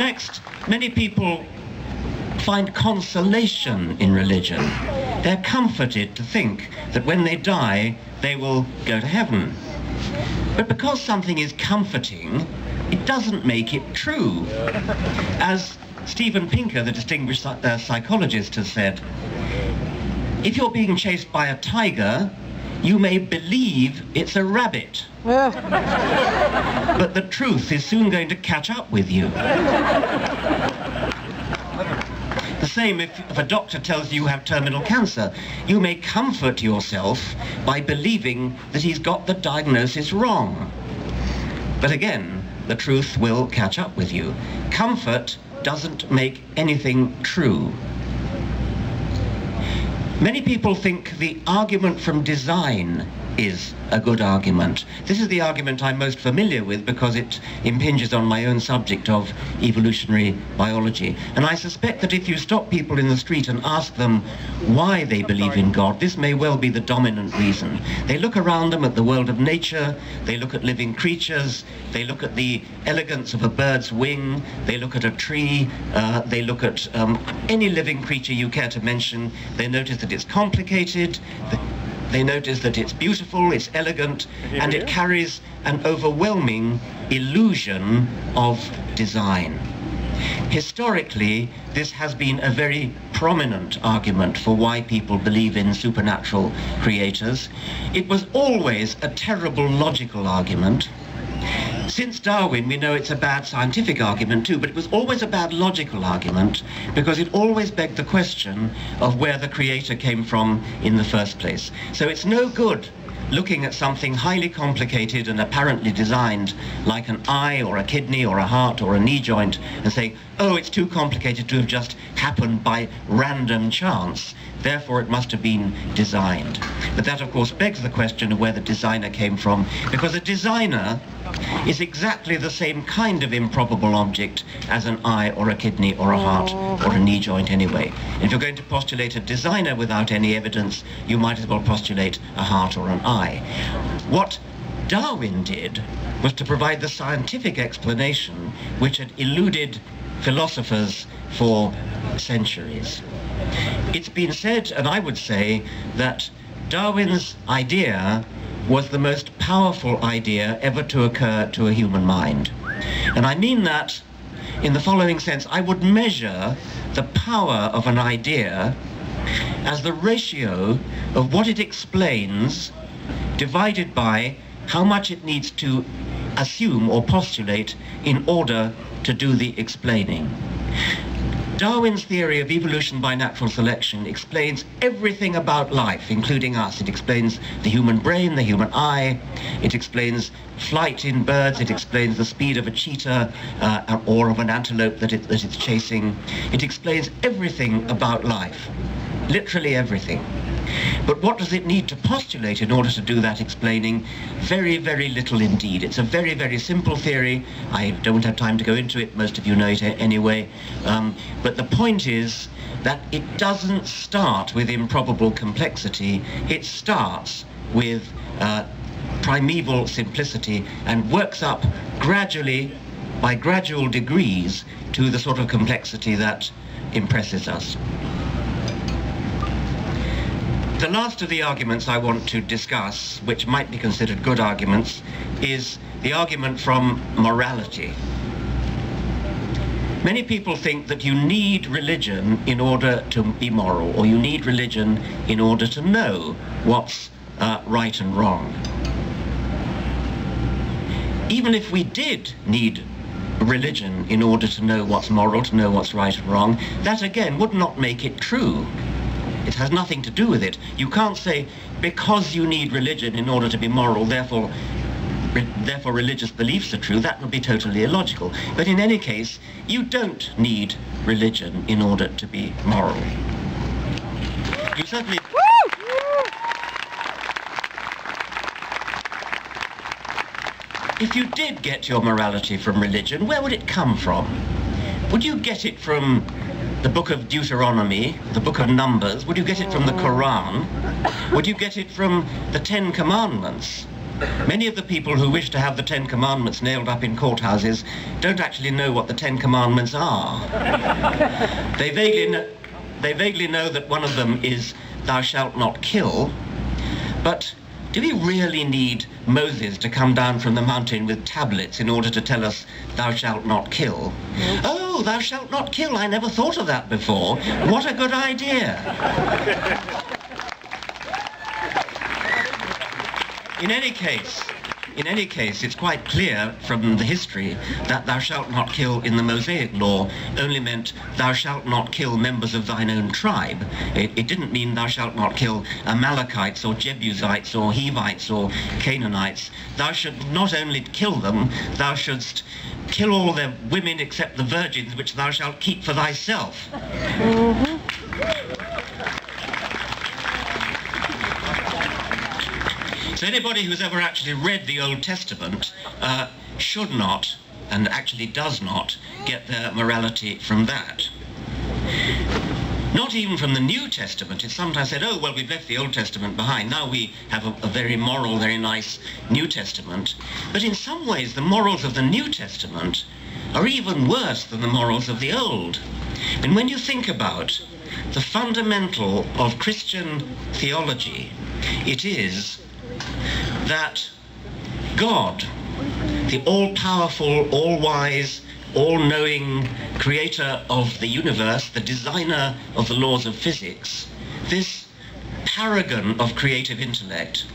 Next, many people find consolation in religion. They're comforted to think that when they die, they will go to heaven. But because something is comforting, it doesn't make it true. As Steven Pinker, the distinguished psychologist, has said, if you're being chased by a tiger, you may believe it's a rabbit. But the truth is soon going to catch up with you. The same if a doctor tells you have terminal cancer. You may comfort yourself by believing that he's got the diagnosis wrong. But again, the truth will catch up with you. Comfort doesn't make anything true. Many people think the argument from design is a good argument. This is the argument I'm most familiar with because it impinges on my own subject of evolutionary biology. And I suspect that if you stop people in the street and ask them why they believe in God, this may well be the dominant reason. They look around them at the world of nature, they look at living creatures, they look at the elegance of a bird's wing, they look at a tree, they look at any living creature you care to mention. They notice that it's complicated, they notice that it's beautiful, it's elegant, and it carries an overwhelming illusion of design. Historically, this has been a very prominent argument for why people believe in supernatural creators. It was always a terrible logical argument. Since Darwin, we know it's a bad scientific argument too, but it was always a bad logical argument because it always begged the question of where the creator came from in the first place. So it's no good looking at something highly complicated and apparently designed like an eye or a kidney or a heart or a knee joint and saying, oh, it's too complicated to have just happened by random chance, therefore it must have been designed. But that of course begs the question of where the designer came from, because a designer is exactly the same kind of improbable object as an eye or a kidney or a heart or a knee joint anyway. If you're going to postulate a designer without any evidence, you might as well postulate a heart or an eye. What Darwin did was to provide the scientific explanation which had eluded philosophers for centuries. It's been said, and I would say, that Darwin's idea was the most powerful idea ever to occur to a human mind. And I mean that in the following sense. I would measure the power of an idea as the ratio of what it explains divided by how much it needs to assume or postulate in order to do the explaining. Darwin's theory of evolution by natural selection explains everything about life, including us. It explains the human brain, the human eye. It explains flight in birds. It explains the speed of a cheetah or of an antelope that it's chasing. It explains everything about life, literally everything. But what does it need to postulate in order to do that explaining? Very, very little indeed. It's a very, very simple theory. I don't have time to go into it. Most of you know it anyway. But the point is that it doesn't start with improbable complexity. It starts with primeval simplicity and works up gradually, by gradual degrees, to the sort of complexity that impresses us. The last of the arguments I want to discuss, which might be considered good arguments, is the argument from morality. Many people think that you need religion in order to be moral, or you need religion in order to know what's right and wrong. Even if we did need religion in order to know what's moral, to know what's right and wrong, that again would not make it true. It has nothing to do with it. You can't say, because you need religion in order to be moral, therefore religious beliefs are true. That would be totally illogical. But in any case, you don't need religion in order to be moral. You certainly... If you did get your morality from religion, where would it come from? Would you get it from the book of Deuteronomy, the book of Numbers? Would you get it from the Quran? Would you get it from the Ten Commandments? Many of the people who wish to have the Ten Commandments nailed up in courthouses don't actually know what the Ten Commandments are. They vaguely know that one of them is, "Thou shalt not kill," but do we really need Moses to come down from the mountain with tablets in order to tell us, "Thou shalt not kill"? Oh, thou shalt not kill, I never thought of that before. What a good idea. In any case, it's quite clear from the history that "thou shalt not kill" in the Mosaic law only meant "thou shalt not kill members of thine own tribe." It didn't mean "thou shalt not kill Amalekites or Jebusites or Hivites or Canaanites." Thou should not only kill them, thou shouldst kill all the women except the virgins, which thou shalt keep for thyself. So anybody who's ever actually read the Old Testament should not, and actually does not, get their morality from that. Not even from the New Testament. It's sometimes said, oh, well, we've left the Old Testament behind. Now we have a very moral, very nice New Testament. But in some ways, the morals of the New Testament are even worse than the morals of the Old. And when you think about the fundamental of Christian theology, it is that God, the all-powerful, all-wise, all-knowing creator of the universe, the designer of the laws of physics, this paragon of creative intellect,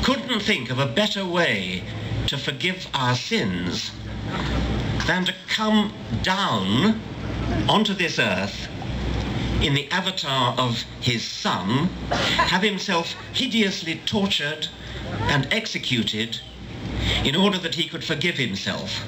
couldn't think of a better way to forgive our sins than to come down onto this earth in the avatar of his Son, have himself hideously tortured and executed in order that he could forgive himself.